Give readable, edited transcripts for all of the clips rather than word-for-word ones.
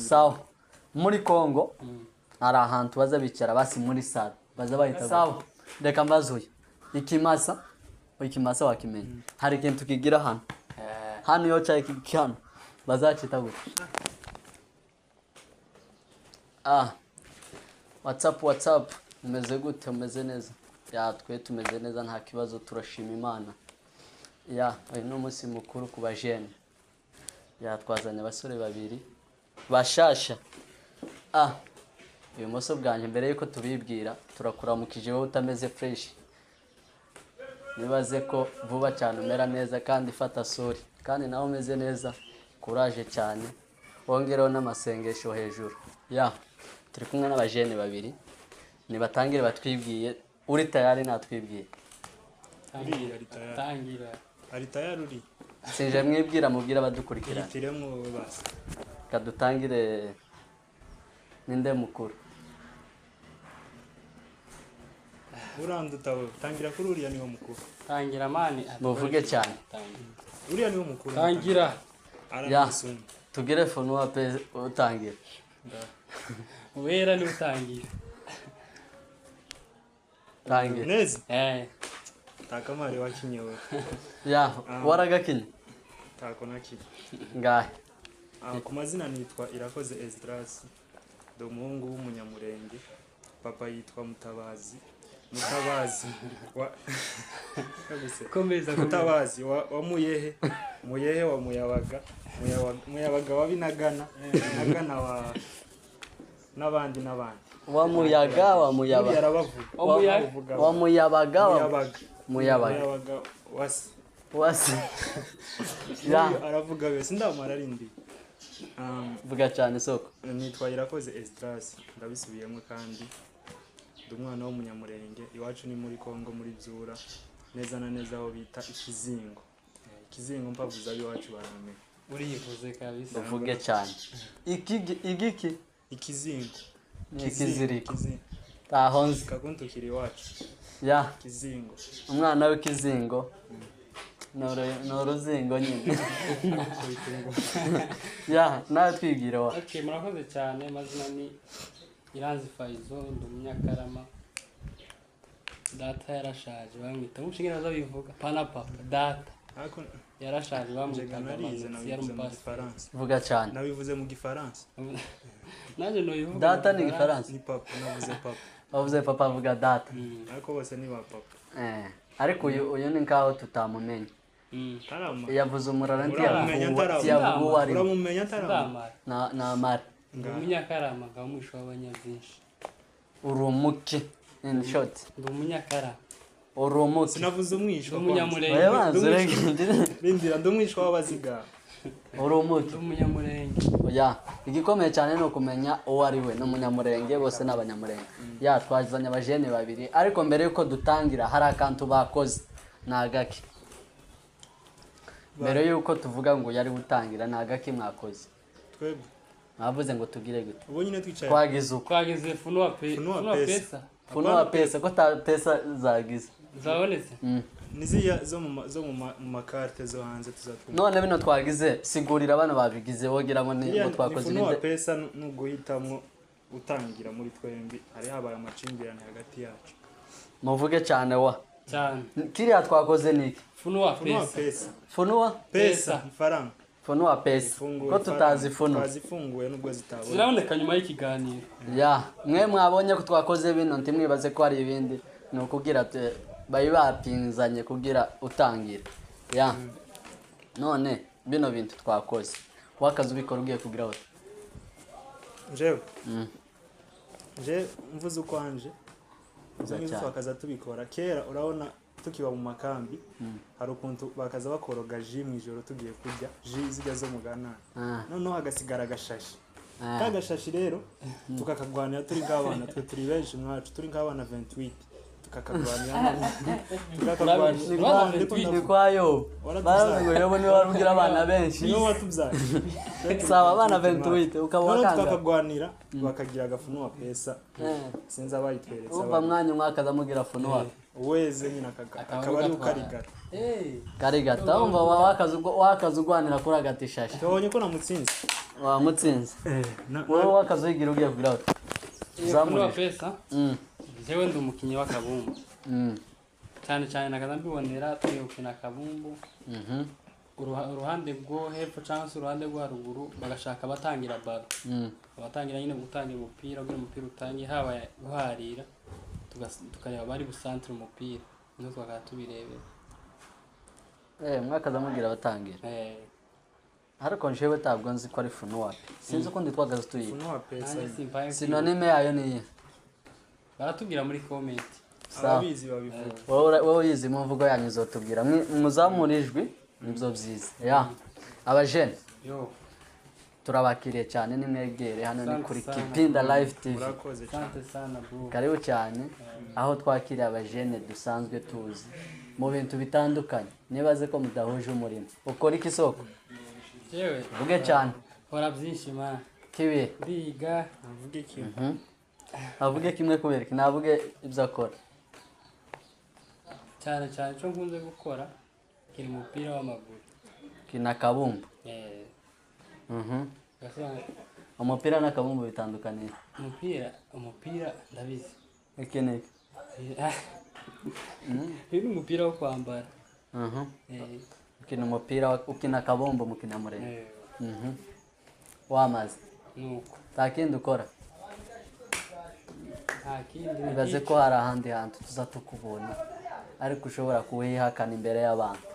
Sawa muri Kongo hari ahantu baza bicara basi muri sale baza bahita sawa reka mbazuye ikimasa wakimenya hari ikintu kigira hano yo cyaye kikano bazacita gute WhatsApp umeze gute umeze neza ya twe tumeze neza nta kibazo turashima Imana ya uyu no munsi mukuru ku bajene ya twazanye abasore babiri bashasha uyu muso bwanje mbere yuko tubibwira turakuramukije wowe utameze fresh nibaze ko vuba cyane umera neza kandi fata sori kandi nawe umeze neza courage cyane wongereho n'amasengesho hejuru ya turi kumwe n'abajene babiri nibatangire batwibwiye uri tayari natwibwiye ari tayari uri sinje mwibwira mubwira abadukurikira yitiremo basi kadutangire ninde mukuru uranduta we tangira kuri uriya niwo mukuru tangira mani muvuge cyane uriya niwo mukuru tangira ya tugire phone wape utangira wera ni utangira tangira neza takamari wakinyewe ya waragakinye tako naki ngahe ku mazina nitwa Irakoze Esdras do muhungu w'umunyamurenge papa yitwa Mutabazi wa komeza Mutabazi wa muyehe wa muyabaga wa binagana nagana wa n'abandi wa muyabaga wasi ya aravuga wese ndamara arindi vuga cyane soko nitwa Irakoze Esdras ndabisubiyemo kandi ndumwana w'umunyamurenge iwacu ni muri Kongo muri Byura neza na neza aho bita ikizingo mpavuza iwacu baramenye uriyivuze kabisa uvuge cyane igiki ikizingo ikiziriko tahonze kakuntukiri iwacu ya kizingo umwana w'ikizingo n'uruzingo nyine ya nawe twibwire wa okay murakoze cyane mazina ni Iranzi Faizo ndumyakarama data yarashaje bamwita umushingira zo bivuga pana papa data yarashaje bamwita mu Gifaransa vuga cyane nabivuze mu Gifaransa naje no bivuga data ni Gifaransa ni papa navuze papa bavuze papa avuga data ariko bose ni ba papa ariko uyu ni nkaho tutamumenye yavuze umurara uramumenya atarama na mara ndumyakarama gamusho w'abanyabyinshi urumuki in short ndumyakarama urumuki sinavuze umwisho umunyamurenge bindira ndumwisho w'abaziga urumuki umunyamurenge ya igikomeye cyane no kumenya uwo ari we n'umunyamurenge bose n'abanyamurenge ya twazanye abajene babiri ariko mbere yuko dutangira hari akantu bakoze nagaki mbere yuko tuvuga ngo yari gutangira nagaki mwakoze twebwe navuze ngo tugire gute ubu nyine twicaye twagize funwa pesa ko ta pesa zagize zabonetse niziya zo mu makarte zo hanze tuzatuma none bino twagize sigurira abana babigize wogira ngo ni ngo twakoze ibyo pesa n'uguhitamo utangira muri twembi hari habaye amacimbirane hagati yacu muvuge cyane wa cyane kiriya twakoze niki funwa pesa faranga funwa pesa ko tutazi funwa twazifunguye nubwo zitabona ziraboneka nyuma y'ikiganiro ya mwe mwabonye ko twakoze bino ntimwibaze ko hari ibindi ni ukugira bayi bapinzanye kugira utangira ya none bino bintu twakoze wakaza ubikora ugiye kugira wote je mvuze uko anje uzangize twakaza tubikora kera urabona tukiba mu makambi hari ukuntu bakaza bakoroga ji mu ijoro tugiye kurya ji zijya zo mu ganana noneho hagasigara agashashi kagashashi rero tukakagwanira turi nk'abana twe turi benshi mwacu turi nk'abana 28 ni kwayo baravuga yobo ni warugira abana benshi niyo watubyaye sawa abana 28 ukabakanga tukakagwanira bakagira agafuno wa pesa sinza bayitweretse umva mwanya mwakaza mugira funo wa weze nyina akaba ari ukarigata kari gato umva wakaza ugwanira kuri agatishashi tubonye ko namutsinze wamutsinze wowe wakaza uyigira ugiye kugira uti Zamuye pesa. Jewe ndi umukinyi w'akabumbu. Cyane cyane nakaza mbibonera turi gukina akabumbu. Uruhande rwo hepfo cyangwa se uruhande rwo haruguru bagashaka batangira baro. Abatangira nyine gutangira umupira kugira umupira utangiye haba guharira tukareba bari busantre umupira. Nizo twaka tubirebera. Mwakaza mugira batangira. Ariko njewe tabwo nzi ko ari Funuwape. Sinzi ko nditwagaza tuyi. Funuwape sinonime yayo ni baratubwira muri comment. Ababizi babivuga. Wowe yizi mu mvugo yanyu zotubwira muzamurijwe nibyo byiza. Ya. Abajene. Yo. Turabakiriye cyane nimwegere hano ni kuri Kipinda Live TV. Asante sana bro. Karibu cyane aho twakiriye abajene dusanzwe tuzi mu bintu bitandukanye. Nibaze ko mudahuje umurimo. Ukora iki soko? Yewe. Vuge cyane. Hora byinshi ma. Kibi. Biga. Avuge iki? Avuge kimwe kubereka navuge ibyo akora. Cyane cyane cyo nkunze gukora kiri umupira w'amaguru. Kina kabumbu. Umupira na kabumbu bitandukanye. Umupira ndabizi. Ikene. Ni umupira wo kwambara. Ukina umupira ukina kabumbu mukina murenge. Wamaze. Nuko. Takindi ukora. Ibaze ko hari ahandi hantu tuzatukubona ariko ushobora kuwihakana imbere y'abantu.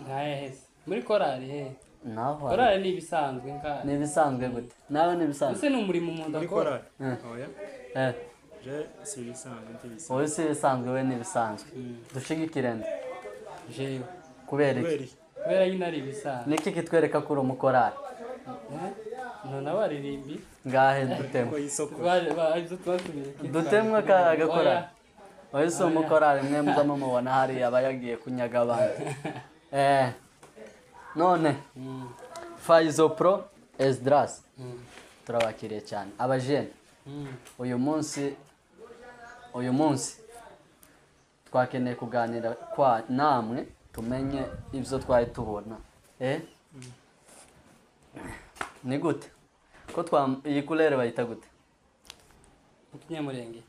Ntaheze. Muri korali he. Naho. Korali ni bisanzwe nka. Ni bisanzwe gute? Nawe ni bisanzwe. Ese ni umurimo umuntu akora. Oya. Je si bisanzwe ntibisanzwe. Oya si bisanzwe we ni bisanzwe. Dushigikire nde. Jewe. Kubera iki? Kubera nyine ari bisanzwe. Niki kitwereka kuri umukorari? None abaririmbi. Ngahe dutemwe. Dutemwe agakora. Oya si umukorari mwe muzamo mubona hari abayagiye kunyaga abandi. None Faizo Pro Esdras turabakiriye cyane abajene uyu munsi twakeneye kuganira kwa namwe tumenye ibyo twari tubona ni gute ko iyi couleur bayita gute Kinyamurenge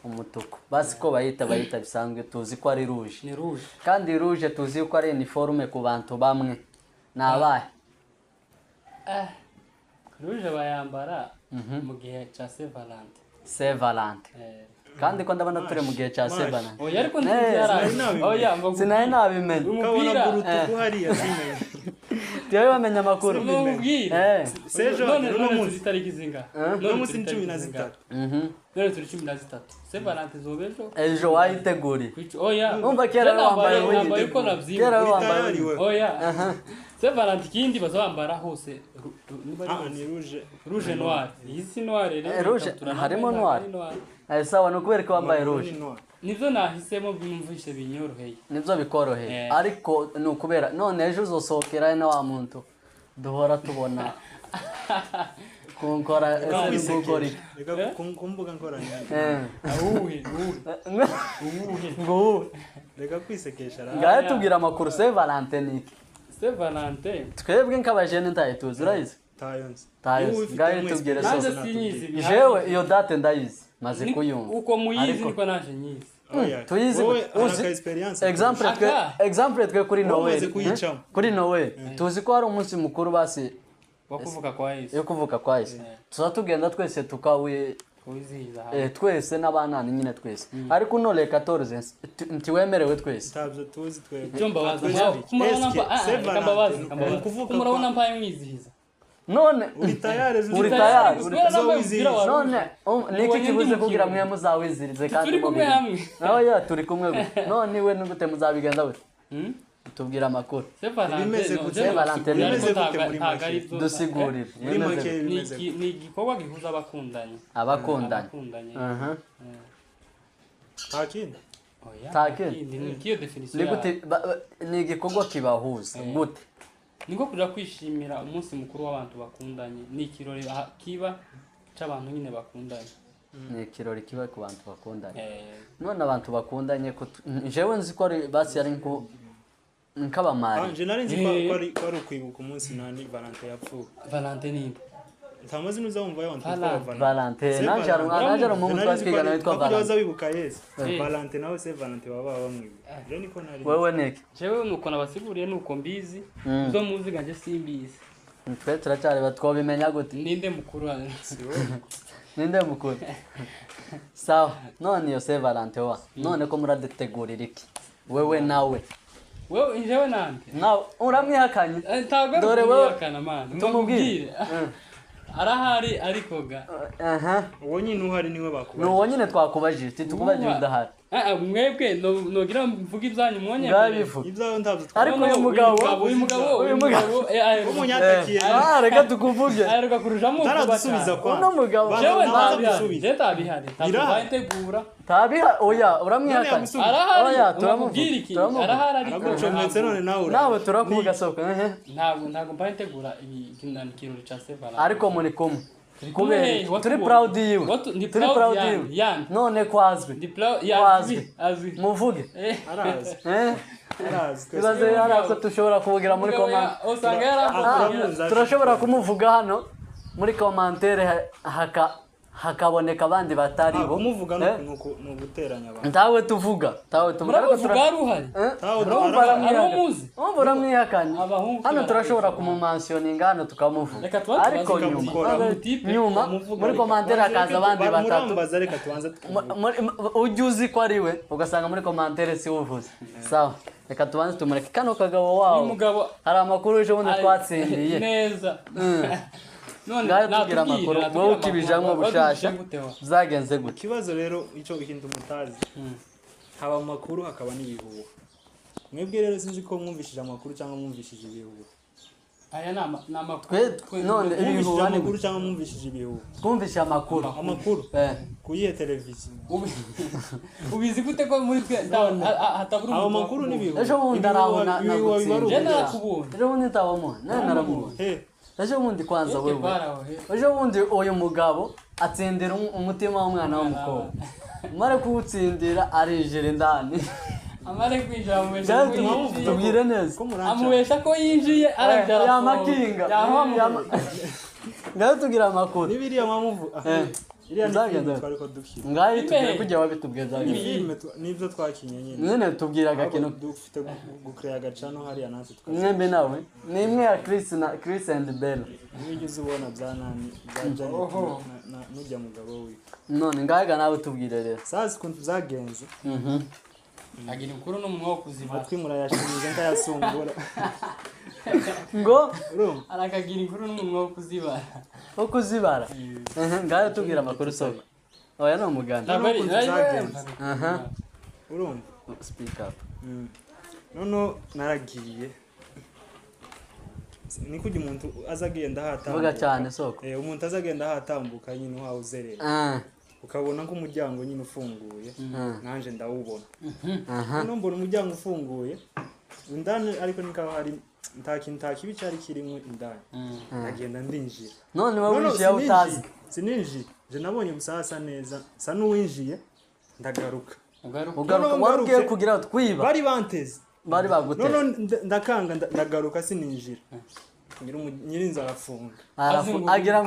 umutuku basi ko bayita bisanzwe tuzi ko ari rouge ni rouge kandi rouge tuzi ko ari uniforme ku bantu bamwe nabaye rouge bayambara mu gihe cya Saint Valentin kandi ko ndabona turi mu gihe cya Saint Valentin oya ariko ntibyaraye sinari nabimenye ukabona gurutuku hariya Tiyo bamenya amakuru. None turi tariki zinga. No munsi 13. None turi 13. Saint Valentin zobejo. Ejo wayiteguri. Oya. Umva kera wambaye uko navyibuka. Kera wambaye. Oya. Saint Valentin kindi bazambara hose. Ni rouge. Rouge noir. Isi noir rero. Rouge harimo noir. Sawa no kubereka wambaye rouge. Nivyo nahisemo bimumvishe binyoroheye. Nivyo bikoroheye. Ariko no kubera none ejo uzosohokera na wa muntu duhora tubona kunkora esengukori. Reka kumbuga nkoranya. Ngo reka kwisekesha ra. Ngaye tubwira amakuru Saint Valentin iki. Saint Valentin. Twebwe nk'abajene ndaye tuzi urayizi. Tayons. Ngaye tubwire so. Jewe iyo date ndayizi. Maze kuyumva. Uko muyizi niko naje nyizi. Tuyizi example twe kuri Noel. Kuri Noel. Tuzi ko hari umunsi mukuru basi wakuvuka kwa Yesu. Yo kuvuka kwa Yesu. Tuzatugenda twese tukawe kuzihiza. Twese n'abana nyine twese. Ariko none 14 ntiwemerewe twese. Tabyo tuzi twe. Cyomba baza. Kumurabona mpaye mwizihiza. None uri tayari none niki kibuze kugira mwe muzawizirize kandi turi kumwe hamwe oya turi kumwe none we nugute muzabigenza gute tubwira amakuru bimeze gute dusigurire ni igikorwa gihuza abakundanye takindi niyo definition ni gute ni igikorwa kibahuza gute niko kuja kwishimira umunsi mukuru w'abantu bakundanye ni ikirori kiba c'abantu nyine bakundanye ni ikirori kiba ku bantu bakundanye none abantu bakundanye ko jewe nzi ko ari basi ari nko nk'abamari je nari nzi ko ari ukwibuka umunsi nani Valentin yapfuye. Valentin ni ntamazi nuzamva y'abantu Valentin najara mu muntu twigana witwa Valentin baza bibuka Yesu Valentin nawe se Valentin baba bamwibuka je niko nari wewe niki jewe nuko nabasiguriye nuko mbizi zo muzi ganje simbizi twe turacyari batwobimenya gute ninde mukuru ninde mukuru sawa none yo se Valentin wa none ko muradetegurira iki wewe nawe wewe jewe nande nawe uramwihakanye dore wewe kana man tumubwire arahari ariko ga uwo nyine uhari niwe bakubajije nuwo nyine twakubajije tukubajije udahari mwebwe nogira mvuga ibyanyu mwonye ibyaho ndabyo ariko uyu mugabo umunyatakiye reka tukuvuge ariko kurujamo taradusubiza kwa uno mugabo jewe ntabihari ntabitegura tabiha oya uramwihakanye arahari turamubwira iki arahari ariko ucometse none nawe turakuvuga soko ntabwo mbayitegura ikirori ca Sevala ariko muri kumwe turi proud yiwe turi proud yiwe none kwazwe ndi proud azwi muvuge arazi ibaze arazo tushobora kuvugira muri comment usanga yaravuga turashobora kumuvuga hano muri commentaire hakaboneka abandi batariho umuvuga nuko nuguteranya abantu ntawe tuvuga muravuga ruhari uramwihakanye hano turashobora kumumansioninga hano tukamuvuga ariko nyuma muri commentaire hakaza abandi batatu ujye uzi ko ari we ugasanga muri commentaire si uvuze sawa reka tubanze tumureke kano kagabo wawe hari amakuru ejo bundi twatsindiye neza ngaho tugira amakuru wowe ukibijamwo bushasha byagenze gute ikibazo rero icyo ikintu mutazi haba amakuru hakaba n'ibihuha mwebwe rero sinzi ko mwumvishije amakuru cyangwa mwumvishije ibihuha aya nama none ibihuha ni amakuru cyangwa mwumvishije ibihuha twumvise amakuru kuyihe televiziyo ubizi gute ko muri twe hatabura abo makuru n'ibihuha ejo bundi arabona ejo bundi ntabamo naramubona ejo bundi kwanza wewe ejo bundi uyu mugabo atsindira umutima w'umwana w'umukobwa mare kuwutsindira arijira indani amare kwinjira mu meze tubwire neza amuwesha ko yinjiye arajara yamakinga ngaho tugira amakuru nibiriya mamuvu iriya ni twari ko dukira ngaho tubwire kujya wabitubwiye filime nibyo twakinye nyine tubwira agakino dufite gukreya agacano hariya natwe mwembe nawe ni imwe ya Chris and Bella nigeze ubona byanani bya nujya mugabo we none ngaga nawe tubwire rero sazi kuntu byagenze agira inkuru n'umunwa wo kuzima atwi murayashimije nkayasumbura ngo arakagira inkuru n'umunwa wo kuzibara ngaho tubwira amakuru soko oya no muganda urumva speak up none naragiye ni kujya umuntu azagenda hatambuka vuga cyane soko umuntu azagenda hatambuka nyine waho uzerera ukabona ko umuryango nyine ufunguye nanje ndawubona none mbona umuryango ufunguye indani ariko nikaba hari ntakibi cyari kirimo indani agenda ndinjira none wowe winjiye utazi sininjiye je nabonye musasa neza sa nuwinjiye ndagaruka warugiye kugira twiba bari banteze bari bagute none ndakanga ndagaruka sininjira nyirinza arafunga agira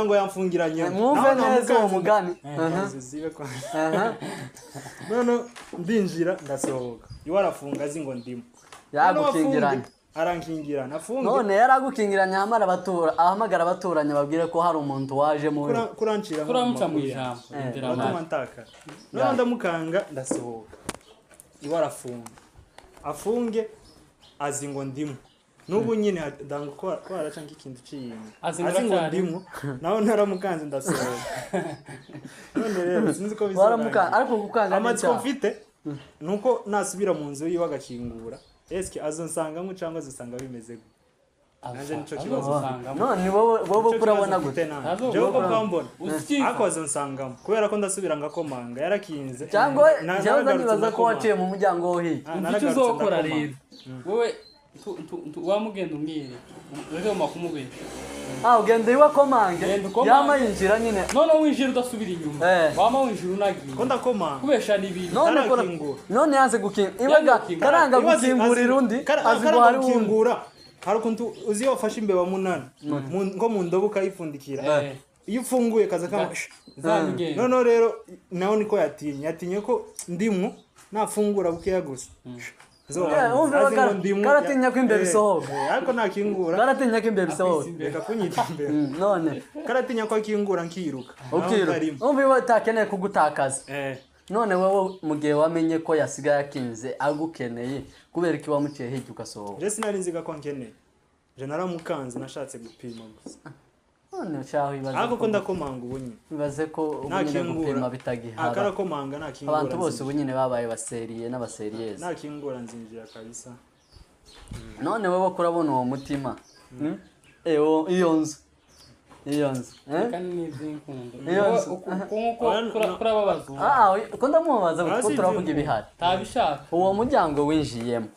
ngo yamfungiranye mwumve neza uwo mugani none ndinjira ndasohoka iwe arafunga azi ngo ndimo yagukingiranye arankingirana afunge none yaragukingiranye ahamagara abaturanyi babwire ko hari umuntu waje mu kuramutsa mu ijambo none ndamukanga ndasohoka iwe arafunga afunge azi ngo ndimo nubu nyine dango ko araca nk'ikintu cy'iyintu azi ngo ndimo nawe naramukanze ndasohoka none rero sinzi ko bizaramuka ariko gukanga amatsiko mfite nuko nasubira mu nzu yiwe agakingura eske azonsangamo cyangwa azosanga bimeze gute nanje nico kibazo none wowe kurabona gute jewe ko kwambona ako azonsangamo kubera ko ndasubira ngakomanga yarakinze cyangwa jaza nibaza ko waciye mu muryango wo hiye icyo uzokora rero wowe wamugenda umwire rero makumubere ugende iwe komange Genda ukomange. yama yinjira nyine none winjira udasubira inyuma wama winjira unagiye ko ndakomanga kubesha n'ibintu none Tarakingura. none yanze ibaga karanga gukingurira undi azi ngo hari undi gukingura hari ukuntu uzi iyo wafashe imbeba munani ngo mu ndobo ukayipfundikira iyo ufunguye kaza kama zange none rero naho niko yatinye ko ndimwo nafungura bukeya gusa karatinya ko imbere bisohoka ariko nakingura karatinya ko imbere bisohoka reka kunyita imbere none karatinya ko akingura nkiruka umva iwe utakeneye kugutakaza none wowe mu gihe wamenye ko yasigaye akinze agukeneye kubera ko wamuciye hirya ugasohoka je sinari nziga ko nkeneye je naramukanze nashatse gupima gusa none cyaho ibaze ariko ko ndakomanga ubunye bibaze ko ubunyine gupima bitagihaba akarakomanga nakingura abantu bose ubunyine babaye baseriye n'abaseriyeze nakingura nzinjira kabisa none wowe kurabona uwo mutima iyo nzu kandi n'iby'inkundo Iyo nzu. nkuko kurababaza ko ndamubaza kuko turavuga ibihari tabishaka uwo muryango winjiyemo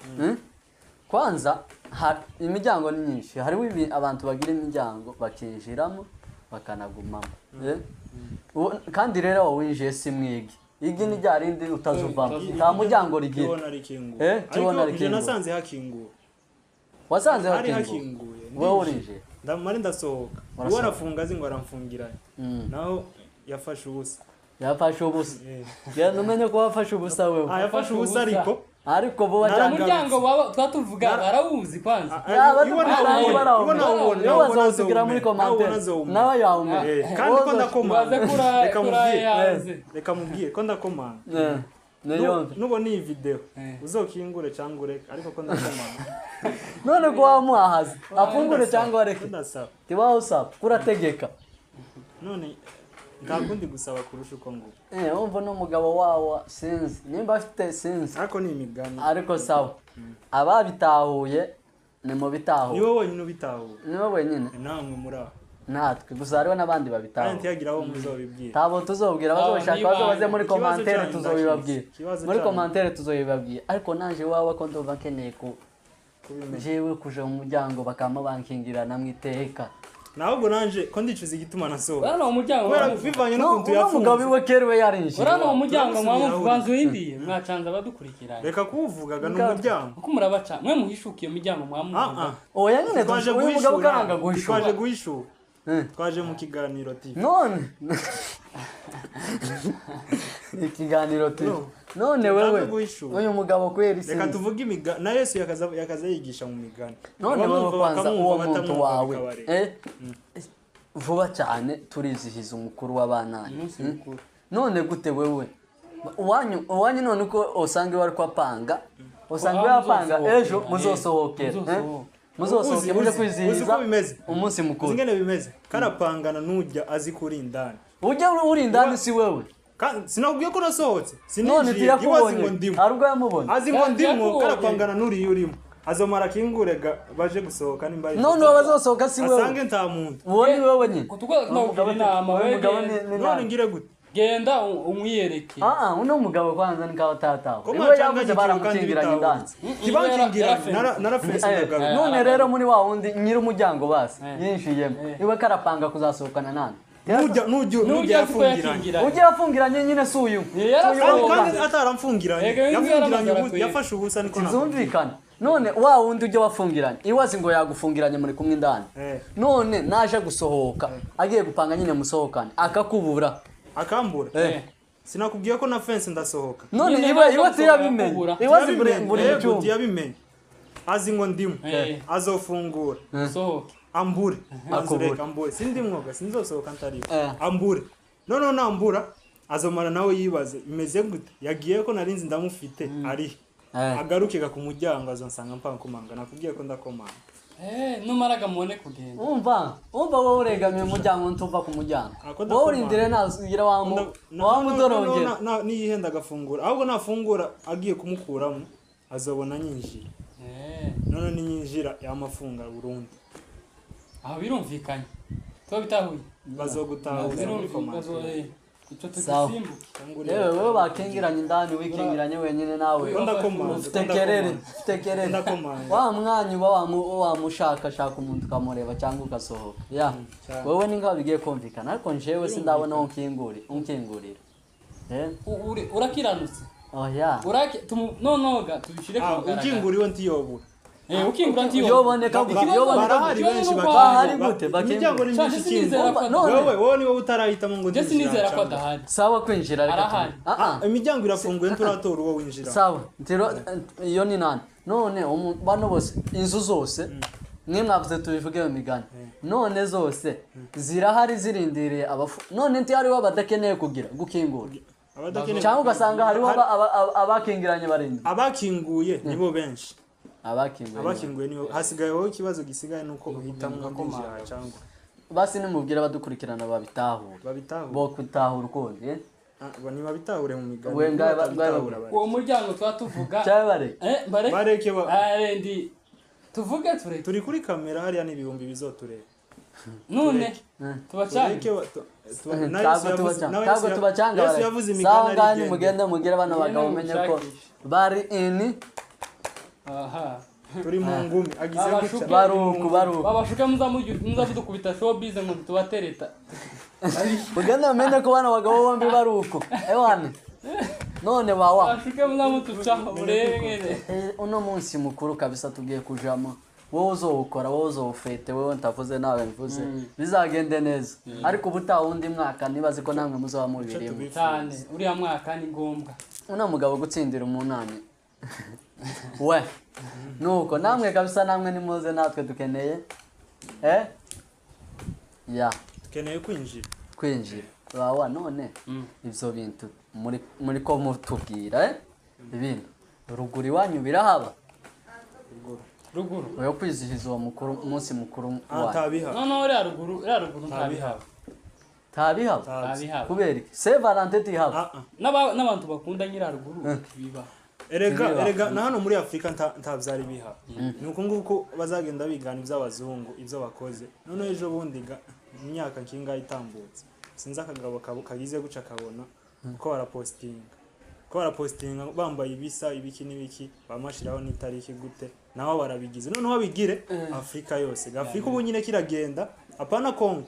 kwanza imiryango ni myinshi hariho abantu bagira imiryango bakinjiramo bakanagumamo kandi rero aho winjiye si mwigi igi ni rya rindi utazuvamo nta muryango rigira tubona rikinguye nasanze hakingura wasanze hakinguye wowe urinjiye ndamara ndasohoka uwo arafunga azi ngo aramfungiranye naho yafashe ubusa genda umenye ko wafashe ubusa wewe yafashe ubusa ariko bo umuryango twatuvuga barawuzi kwanza iyo bazawusigira muri komantere nawe yawumenya kandi ko ndakomanga reka mubwire ko ndakomanga nubona iyi video uzokingure cyangwa ureke ariko ko ndakomanga none ko wamuhahaze afungure cyangwa areke tibaho usaba kurategeka none ndakundi gusaba kurusha uko ngo wumva n'umugabo wawo sinzi nimba afite sinzi ariko ni imigani ariko sawa ababitahuye ni mu bitahuye ni wowe wenyine ubitahuye ni wowe wenyine namwe muri aho natwe gusa hariho n'abandi babitahuye kandi ntiyagira aho muzobibwira tabo tuzobwira bazobashaka bazobaze muri komantere tuzobibabwira muri komantere tuzobibabwira ariko naje wawe ko ndumva nkeneye jewe kuja mu muryango bakama bankingirana mu iteka nahubwo nanje ko ndicuza igituma nasohoka urano umuryango bivanye n'ukuntu yafunze umugabo iwe kerewe yarinjiye urano umuryango mwamuvanze windiye mwacanza abadukurikiranye reka kuwuvugaga n'umuryango uko murabaca mwe muhishukiye umuryango mwamuvuga oya nyine twaje uyu mugabo karanga guhishura twaje guhishura twaje mu kiganiro TV none ikiganiro TV none wewe uyu mugabo kweri sinzi reka tuvuge imigani na Yesu yakaza yigisha mu migani none wewe kwanza uwo muntu wawe vuba cyane turizihiza umukuru w'abana none gute wewe uwanyu none uko usanga wari kwapanga usanga yapanga ejo muzosohokera muzosohoke muje kwizihiza umunsi mukuru zingene bimeze karapangana nujya azi kuri indani ujya uri indani si wewe sinakubwiye ko nasohotse none tiyakubonye harubwo yamubonye azi ngo ndimo karapangana nuri urimo azomara kingurega baje gusohoka nimba none wabazosohoka si wewe asange nta muntu uwo ni wewe nyine kutuko inama none ngire gute genda umwiyereke uno mugabo kwanza ni kawa tatawe niwe yavuze baramukingiranye indani kibankingira narafesingaga none rero muri wa wundi nyiri umuryango basi yinshiyemo iwe karapanga kuzasohokana nani nujya yafungiranye ujya yafungiranye nyine si uyu kandi ataramfungiranye yafungiranye yafashe ubusa niko zumvikana none wa wundi ujya wafungiranye iwazi ngo yagufungiranye muri kumwe indani none naje gusohoka agiye gupanga nyine musohokane akakubura akambura sinakubwiye ko na fence ndasohoka none iwe tiyabimenye iwazi buri cyumba yabimenye azi ngo ndimo azofungura sohoke ambure azureka ambure sindi mwoga sinzosohoka ntari ambure none nambura azomara nawe yibaze imeze gute yagiye ko narinzi ndamufite ari agarukiga ku muryango azonsanga mpanga komanga nakubwiye ko ndakomanga numaraga mubone kugenda umva wowe uregamiye umuryango ntuva ku muryango wowe urindire nazugira wamudorongera niyihenda agafungura ahubwo nafungura agiye kumukuramo azobona nyinjira none ninyinjira yamafunga burundu aho birumvikanye to bitahuye bazogutahura muri komande icyo Sawa. tugisimbuke yewe wowe bakingiranye indani wikingiranye wenyine nawe ufite kerere wa mwanya uba wamushakashaka umuntu ukamureba cyangwa ugasohoka ya wowe ni ngaho bigiye kumvikana ariko njyewe sindabona unkingurira urakiranutse oya nonoga tubishire ku mugaragaro ukinguriwe ntiyobura ukingura yoboneka barahari benshi bahari gute imiryango ni myinshi ikingura wowe niwe utarahitamo ngo ndetse nizera ko adahari sawa kwinjira arahari imiryango irafunguye nturatora uwo winjira sawa iyo ni nani none bano bose inzu zose mwe mwavuze tubivuge mu migani none zose zirahari zirindiriye none ntihariho badakeneye kugira gukingura cyangwa ugasanga hariho abakingiranye barindwi abakinguye nibo benshi abakinguye nibo hasigaye wowe ikibazo gisigaye nuko uhitamo kwinjira cyangwa basi nimubwira abadukurikirana babitahura bo kutahura ukundi ntibabitahure mu migani we ngaho uwo muryango tuba tuvuga bareke arendi tuvuge turi kuri kamera hariya n'ibihumbi bizotureba none tubacanga ntabwo tubacanga sawa ngani mugende mugire bano bagabo umenye ko bari ini turi mu ngumi agize gutya baruku babashuke muzamudukubita showbiz ngo tubatereta mugende mumenye ko bano bagabo bombi baruku ewane none wawa babashuke muzamutuca urebe uno munsi mukuru kabisa tugiye kujamo wowe uzowukora wowe uzowufete wowe ntavuze nawe mvuze bizagende neza ariko ubutaha undi mwaka nibaze ko namwe muzaba mubirimo cyane uriya mwaka ni ngombwa una mugabo gutsindira umunani we nuko namwe kabisa namwe nimuze natwe dukeneye ya dukeneye kwinjira wawa none ibyo bintu muri ko mutubwira ibintu ruguru iwanyu birahaba ruguru oyo kwizihiza uwo umunsi mukuru no uriya ruguru ntabihaba kubera iki se valente tihaba n'abantu bakunda nyira ruguru biba erega na hano muri Afrika ntabyari bihaba nuko nguko bazagenda bigana iby'abazungu ibyo bakoze none ejo bundi imyaka nkinga itambutse sinzi akagabo kagize guca kabona ko barapostinga bambaye ibisa ibiki n'ibiki bamashiraho n'itariki gute naho barabigize noneho bigire Afrika yose Afrika ubu nyine kiragenda apana Kongo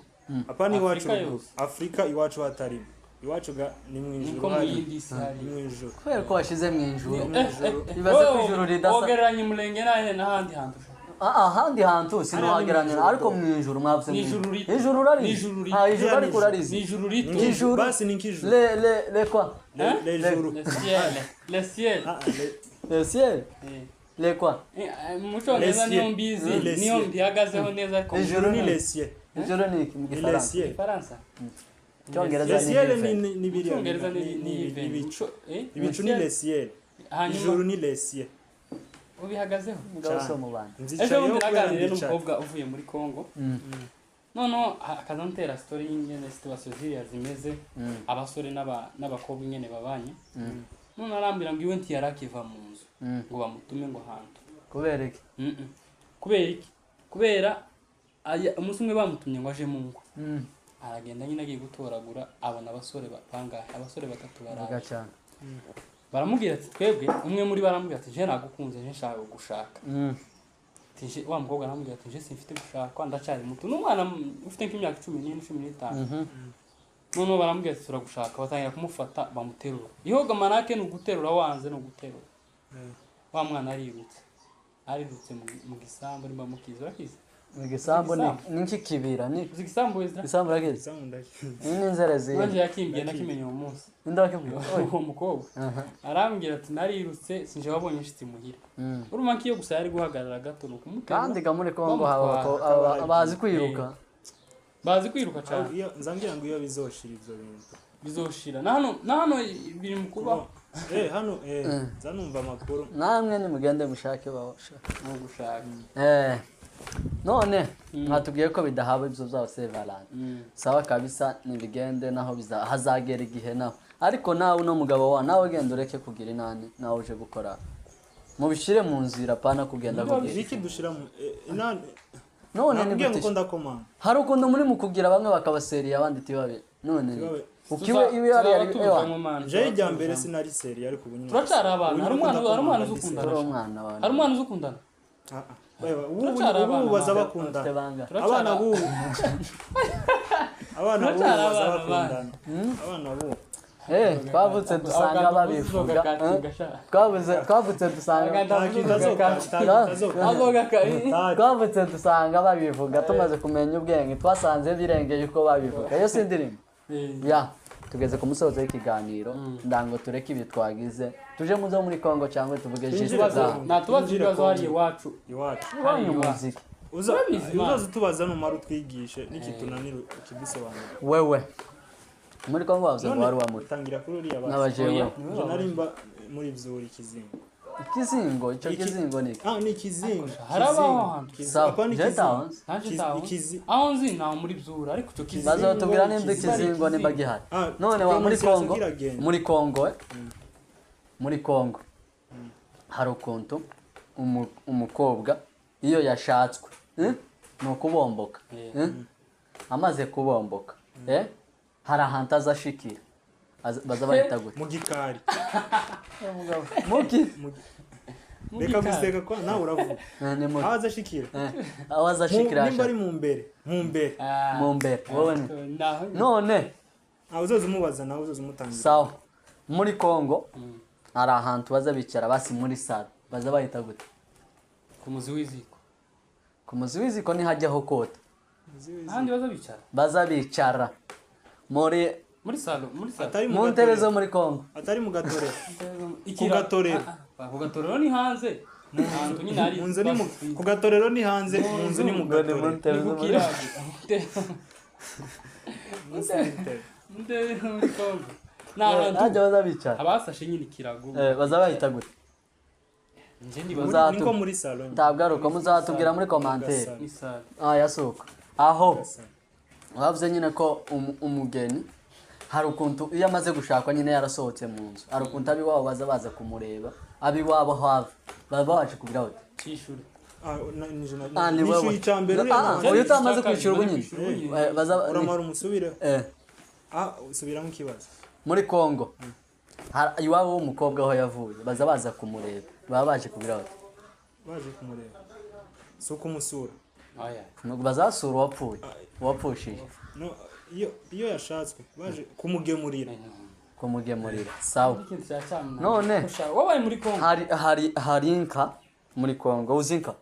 apana iwacu Afrika iwacu hatari iwacu ni mu ijuru kubera ko washize mu ijuru ibaze ku ijuru ridasa ogeranye umurenge n'ahandi hantu ahandi hantu sinuhageranya ariko mu ijuru mwavuze ijuru rari ijuru ari kurarizi ijuru basi ni nk'ijuru le quoi le ciel le quoi muco neza niyo mbizi niyo mbihagazeho neza ko ijuru ni le ciel ijuru ni mu Gifaransa Cyongereza ni biriya ibicu ni le ciel ijuru ni le ciel ubihagazeho ngaso mu bana ejo bundi naganiriye n'umukobwa uvuye muri Kongo noneho akazantera story y'ingene situation ziriya zimeze abasore n'abakobwa ingene babanye none arambira ngo iwe ntiyarakiva mu nzu ngo bamutume ngo hantu kubera iki kubera umunsi umwe bamutumye ngo aje mu ngo aragenda nyine agiye gutoragura abona abasore bangahe abasore batatu baraje baramubwira ati twebwe umwe muri baramubwira ati je nagukunze je nshaka gushaka tije wa mukobwa aramubwira ati je simfite gushaka ndacyari muto n'umwana ufite nk'imyaka 14-15 none baramubwira ati turagushaka batangira kumufata bamuterura ihoga manake no guterura wanze no guterura wa mwana arirutse mu gisambu nimba mukiza rakiza mu gisambu ni iki kibira ni igisambu rageze ni inzara ziye nanje yakimbiye nakimenye mu munsi ndakibwiye uwo mukobwa arambwira ati narirutse sinje wabonye inshitsi muhira uruma nkiyo gusa yari guhagarara gato no kumutera kandi gamure Kongo bazi kwiruka cyane nzambira ngo iyo bizoshira ivyo bintu bizoshira na hano biri mu kubaho hano zanumva amakuru namwe ni mugende mushake bashaka no gushaka none mwatubwiye ko bidahaba ibyo byose Valente sawa kabisa nibigende naho hazagera igihe naho ariko nawe no mugabo wa nawe genda ureke kugira inani nawe uje gukora mubishire mu nzira pana kugenda kugira iki dushira mu inani none ni gute ko ndakomanga hari ukundi muri mu kugira bamwe bakabaseriye abandi tibabe none ukiwe iwe yari ewa je ijya mbere sinari seri ariko ubu nyine turacara abana hari umwana uzukundana turi umwana wawe hari umwana uzukundana ubu baza bakundana abana bubu abana bubu baza bakundana abana bubu twavutse dusanga babivuga twavutse dusanga twavutse dusanga babivuga tumaze kumenya ubwenge twasanze birengeye uko babivuga iyo si indirimbo ya tugeze ku musozo w'ikiganiro ndango tureke ibi twagize tuje muzo muri Kongo cyangwa tuvuge natubaza ibibazo hari iwacu hari umuziki uzaze tubaza numara utwigishe n'ikitunaniro ukibisobanura wewe muri Kongo wavuze ngo wari wamuta tangira kuri uriya n'abajewe je narimba muri vyuri kizingo ikizingo icyo kizingo ni ni kizingo harabaho sawa jeta aho nzi nta muri vyura ariko cyo kizingo bazotubwira nimba ikizingo nimba gihari none wa muri Kongo muri Kongo hari ukuntu umukobwa iyo yashatswe ni ukubomboka amaze kubomboka hari ahantu azashikira baza bahita gute mu gikari muki reka guseka ko nawe uravuga aho azashikira aho azashikira nimba ari mu mbere wowe none uzoza umubaza nawe uzoza umutangira sawa muri Kongo hari ahantu baza bicara basi muri sale baza bahita gute ku muzi w'iziko ntihajyaho kota ahandi baza bicara muri salo mu ntebe zo muri Kongo atari mu gatorero ku gatorero ni hanze ahantu nyine hari ku gatorero ni hanze mu nzu ni mu gatorero muri Kongo ntajya baza bicara abasashe nyine ikirago baza bahita gute niko muri salon ntabwo ari uko muzatubwira muri commentaire yasuka aho wavuze nyine ko umugeni hari ukuntu iyo amaze gushakwa nyine yarasohotse mu nzu hari ukuntu abiwabo baza kumureba abiwabo have baba baje kubwira bati cyishuri ni wowe icambere uyu utamaze kwishyura ubu nyine uramara umusubire usubiramo ikibazo muri Kongo iwabo w'umukobwa aho yavuye baza kumureba baba baje kubwira bati baje kumureba si ukumusura bazasura uwapfushije iyo yashatswe baje kumugemurira sawa none wabaye muri Kongo hari inka muri Kongo uzi inka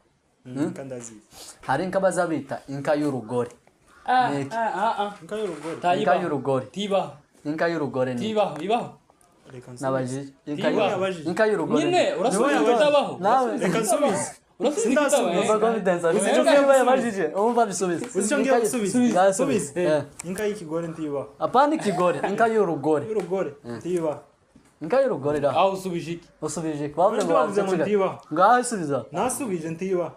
hari inka baza bita inka y'urugore inka y'urugore inka y'urugore ni ibaho nabajije inka y'urugore nyine urasubiza itabaho reka nsubize inka y'ikigore ntibaho apana ikigore inka y'urugore inka y'urugore da aho usubije iki bavuze ngo ntibaho ngaho isubiza nasubije ntibaho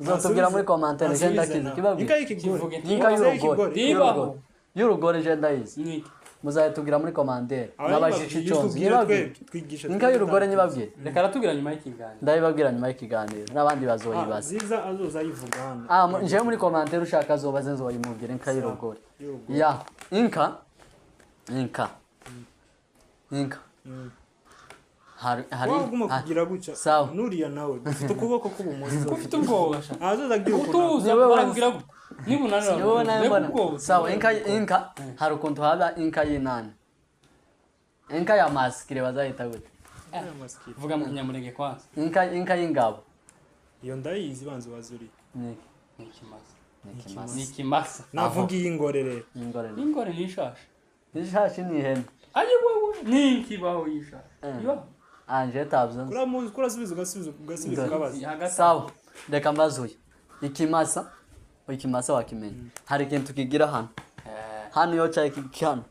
uzatubwira muri commentaire je ndakizi kibabwira inka y'urugore je ndayizi muzahitubwira muri commentaire nabajije icyonzo inka y'urugore nyibabwire reka ratubwira nyuma y'ikiganiro ndabibabwira nyuma y'ikiganiro n'abandi bazoyibaza ziza azoza yivuga hano nje muri commentaire ushaka azobaze nzoyimubwira inka y'urugore ya inka hari waguma kugira guca nuriya nawe ufite ukuboko k'ubumoso ufite ubwoba azoza agira utuza baragira gute niba unanira sawa inka hari ukuntu haba inka y'inani inka ya maskire bazahita gute vuga mu kinyamurenge kwanza inka y'ingabo iyo ndayizi banze wazuri ni ikimasa navuga iy'ingore rero ingore ni ishashi ni ihene ayi wewe ni ikibaho y'ishashi yo anje tabyo kurasubiza ukabaza sawa reka mbazuye ikimasa wakimenya hari ikintu kigira hano iyo cyaye hano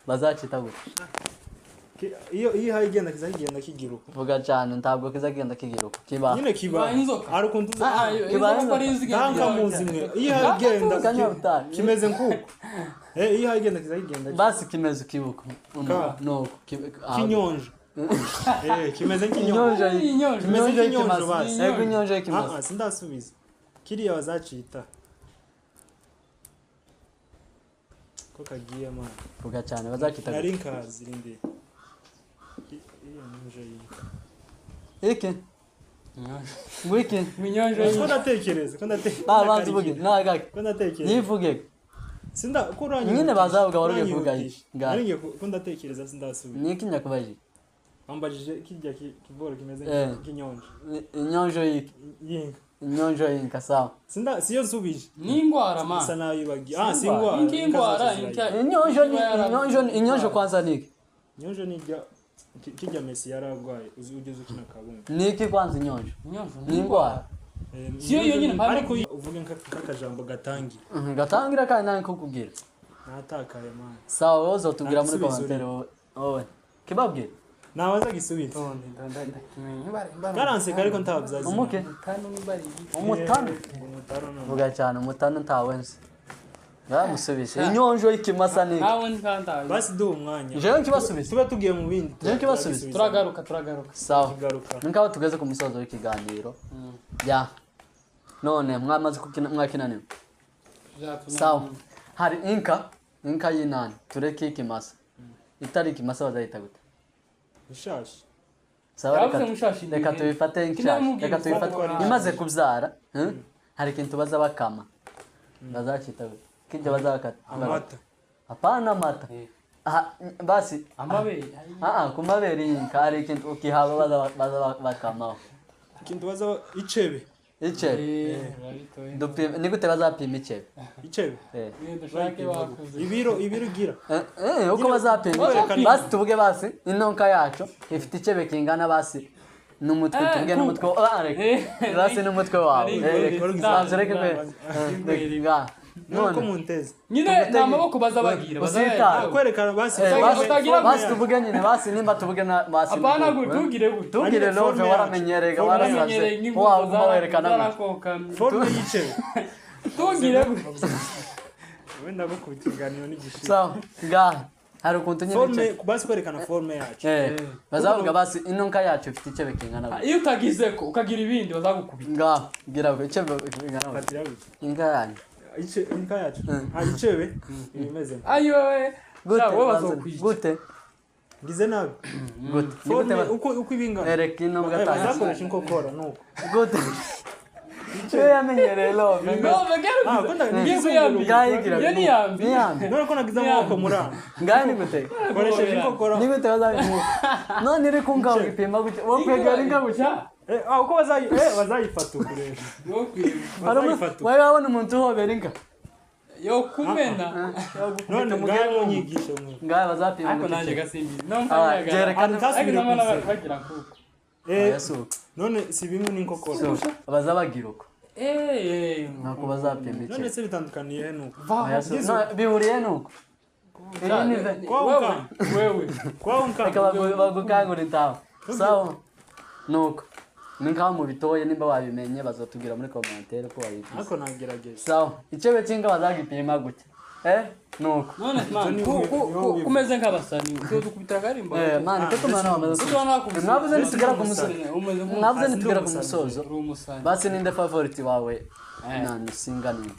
bazacita gute iyo igenda kigiruka vuga cyane ntabwo kizagenda kigiruka kiba nyine kiba ari ukuntu kiba muzimwe iyo igenda kimeze nkuko iyo igenda kizagenda basi kimeze kibuko no kinyonje kimeze nk'inyonje nk'inyonje basi yego inyonje kimeze sindasubiza kiriya bazacita ko kagiye man vuga cyane bazakita nari nkazi rinde iyo nje yinka iki ngwiki Minyonjo ko ndatekereza banze uvuge nagake ko ndatekereza yivuge sinda kuranye nyine bazavuga waruye kuvuga iki nari ko ndatekereza sindasubiza niki nyakubaje ambajije kijya kiboro kimeze nk'inyonjo inyonjo yiki yinka inyonjo yinka sawa siyo nsubije n'ingwara man isa nayo ibagi si ingwara inyonjo kwanza niki inyonjo nijya kijya Messi yaragwaye ugeze ukina kabumbu niki kwanza inyonjo Minyonjo n'ingwara siyo yonyine mpamvu ariko uvuge nk'akajambo gatangira gatangira kandi nani kukubwira natakaye man sawa wowe uzotubwira muri commentaire wowe kibabwira nabaza gisubiza karanse kariko ntabyazi umuke umutano vuga cyane umutano ntawenze yamusubise inyonjo y'ikimasa niki basi duha umwanya jewe nkibasubize tuba tugiye mu bindi jewe nkibasubize turagaruka sawa tugaruka ninkaho tugeze ku musozo w'ikiganiro ya none mwamaze mwakinaniwe sawa hari inka y'inani tureke ikimasa itari ikimasa bazayita gute ishashi sawa reka tubifate nk'ishashi reka tubifate imaze kubyara hari ikintu baza bakama bazakita gute kijya bazakata amata hapana amata basi amabere ku mabere y'inka hari ikintu ukihaba baza bakamaho ikintu baza icebe ni gute bazapima icebe ibiro gira uko bazapima basi tuvuge basi inonka yacu ifite icebe kingana basi n'umutwe tuvuge n'umutwe basi n'umutwe wawe banze reke nuko munteze nyine nta maboko bazabagira kwerekana basi tuvuge nyine basi nimba tuvuge na basi apana tugire love waramenyerega warasaze waguma werekana forme y'icebe tugire wenda go kubiganiro n'igishika sawa ngaha hari ukuntu nyine forme basi kwerekana forme yacu bazavuga basi inonka yacu ifite icebe kingana iyo utagize ko ukagira ibindi bazagukubita ngaha gira ngo icebe kingana inka yanyu inka yacu icebe ibimeze ayo gute ngize nabi gute uko ibingana ereka ino bwatanga bazakoresha inkokora nuko gute icyo yamenyereye love none ko nagize amaboko muranga ngahe ni gute koresheje inkokora ni gute bazabimuha none iri kunga ugipima gute wo kwegera inka gutya uko bazayifata ukuresha wari wabona umuntu uhobera inka yo kumena none ngahe munyigishe mwe ngahe bazapima ariko gute nanjye gasimbi bagira kuko none si bimwe n'inkokora bazabagira uko nako bazapima none icyo se bitandukaniye nuko bihuriye nuko wewe reka bagukangura intaho sawa nuko ni nkaho mu bitoye nimba wabimenye bazatubwira muri commentaire ko wabigize ariko nagerageza sawa icebe cy'inka bazagipima gute nuko none man kumeze nk'abasani dukubitira karimbo man ko tumana bamaze mwavuze nitugera ku musozo mwavuze nitugera ku musozo basi ninde favorite wawe nani singani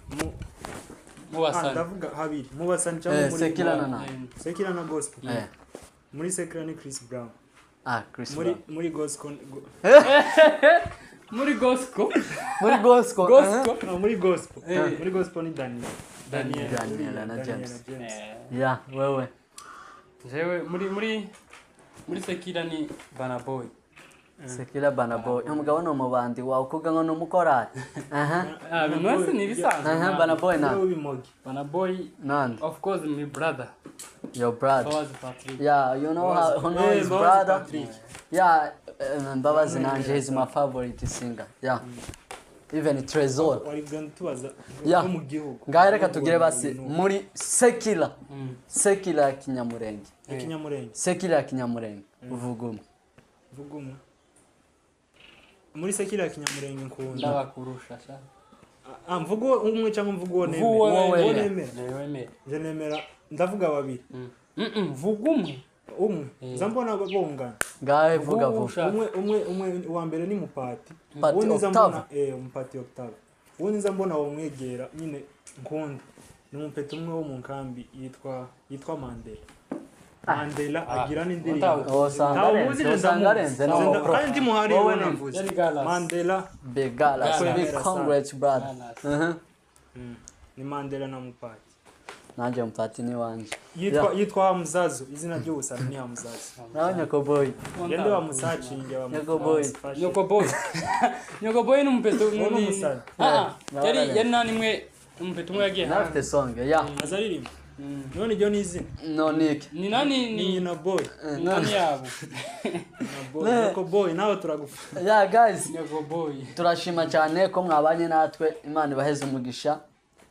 mu basani ndavuga habiri mu basani cyangwa muri Sekila na gospel muri Sekila ni Chris Brown Chris muri gospel muri gospel muri gospel ni Daniel na James ya wewe jewe muri Sekila ni Banaboy Sekila Banaboy umugabo no mubandi wawe kuga ngo no mukorari bimwese ni bisanzwe Banaboy na Banaboy none of course my brother your brother Patrick yeah you know his brother yeah Mbabazi nanje is my favorite singer yeah even Trezor yeah mu gihugu ngahe reka tugire basi muri Sekila Kinyamurenge Sekila Kinyamurenge uvugumwe muri Sekila Kinyamurenge nkunda ndabakurusha sha mvugo umwe cyangwa mvugo nemera ndavuga babiri vuga umwe nzambona bongana ngahe vuga umwe wa mbere ni Mupati ubundi nzambona Mupati Octave ubundi nzambona wamwegera nyine nkunda ni umupeta umwe wo mu nkambi yitwa Mandela agira n'indirimbo usangarenze no kandi ndi muhari we navuze Yani Galas. Mandela Begala so big congrats brother ni Mandela na Mupati nanje Mupati ni wanje yitwa Muzazo izina ry'ubusa ni ya Muzazo nawe Nyokoboy yende wa musacinge wa Nyokoboy Nyokoboy n'umpeto munini yari nani mwe umpeto umwe yagiye nafite song ya azaririmba none ryo nizina no Nick ni nani ni na boy nani yabo Nyokoboy nawe turagufa yeah guys Nyokoboy turashima cyane ko mwabanye natwe Imana ibaheze umugisha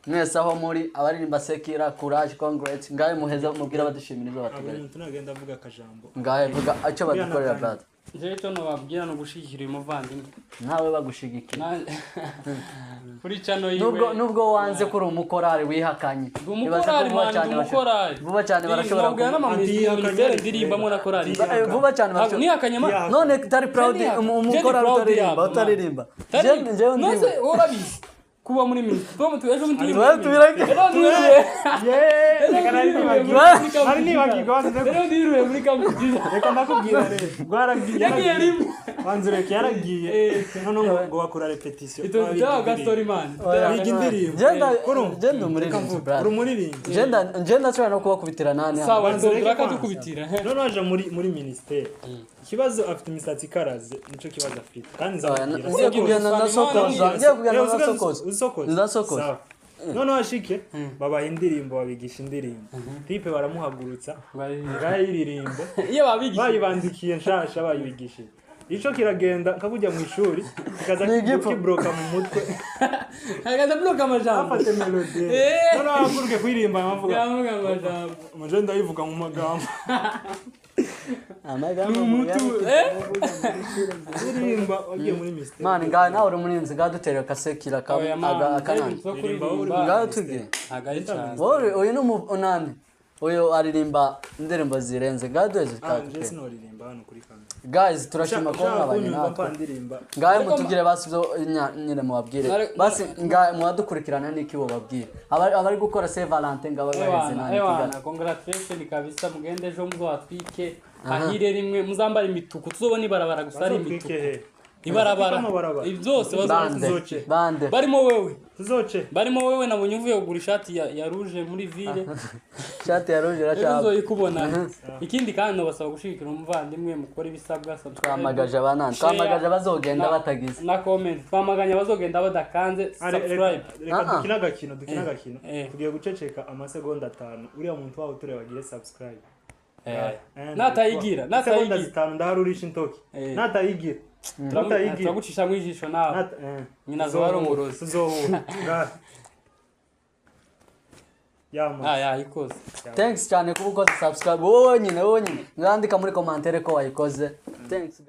mwese aho muri abaririmba Sekira Courage Congrats ngaye muheza mubwira badushimira ibyo batugare umuntu tunagenda avuga akajambo ngaye vuga icyo badukorera brother je cyo no babwira no gushigikira umuvandimwe nawe bagushigikira kuri chano yiwe nubwo wanze kuri umukorari wihakanye umukorari man umukorari vuba cyane barashobora kugira ndirimba mo na korari vuba cyane barashobora nihakanye ma none tari proud umukorari utaririmba jewe nose urabizi kuba muri ministry tom tu ejo mutiri tubirake ari nibagigonze rero ndiruye muri kamugiza reka ndakubwira rero gwaragiye yagiye rimwe wanzureke yaragiye none ngo bakora repetition ito bya story man biga indirimbo genda umuririmbo brother umuririmbo genda try no kubakubitira nani sawa turaka dukubitira none waje muri ministeri ikibazo afite imisatsi karaze nico kibazo afite kandi nzababwira ngiye kugenda na sokoza usokoza none washike babaha indirimbo babigisha indirimbo tipe baramuhagurutsa ngayiririmbo iyo babigisha bayibandikiye nshasha bayibigishije ico kiragenda nkakujya mu ishuri kikaza kibroka mu mutwe akaza bloka amajambo afate melody none wakuruke kuririmba amavuga amajambo muje ndayivuga mu magambo ndirimba wagiye muri mistake man ngaye nawe uri murinzi gaduterera kasekira akanani ngaye tugiye wowe uyu n'umunani uyu aririmba indirimbo zirenze gaduheze kake sinoririmba hano kuri kamera guys turashima ko mwabanye natwe ngaye mutugire basi byo nyine mubabwire basi ngaye muwadukurikirana niki bo babwire abari gukora Saint Valentin ngaba baheze nani kigana congratulations kabisa mugende ejo muzatwike ahire rimwe muzambara imituku tuzobona ibarabara gusara imituku ibarabara ibyose bazoce bande barimo wewe tuzoce barimo wewe nabonye uvuye kugura ishati ya rouge muri ville ishati ya rouge rachaba uzoyikubona ikindi kandi basaba gushikira umuvandimwe mukora ibisabwa twamagaje abanani twamagaje bazogenda batagize na comment twamaganya bazogenda badakanze subscribe reka dukina agakino tugiye guceceka amasegonda 5 uriya muntu wawe turebagire subscribe natayigira ndaharurisha intoki natayigira turagucisha mu ijisho nawe nyina zo barumurozi tuzohura ya ikoze thanks cyane kuba ukoze subscribe wowe nyine ngandika muri commentaire ko wayikoze thanks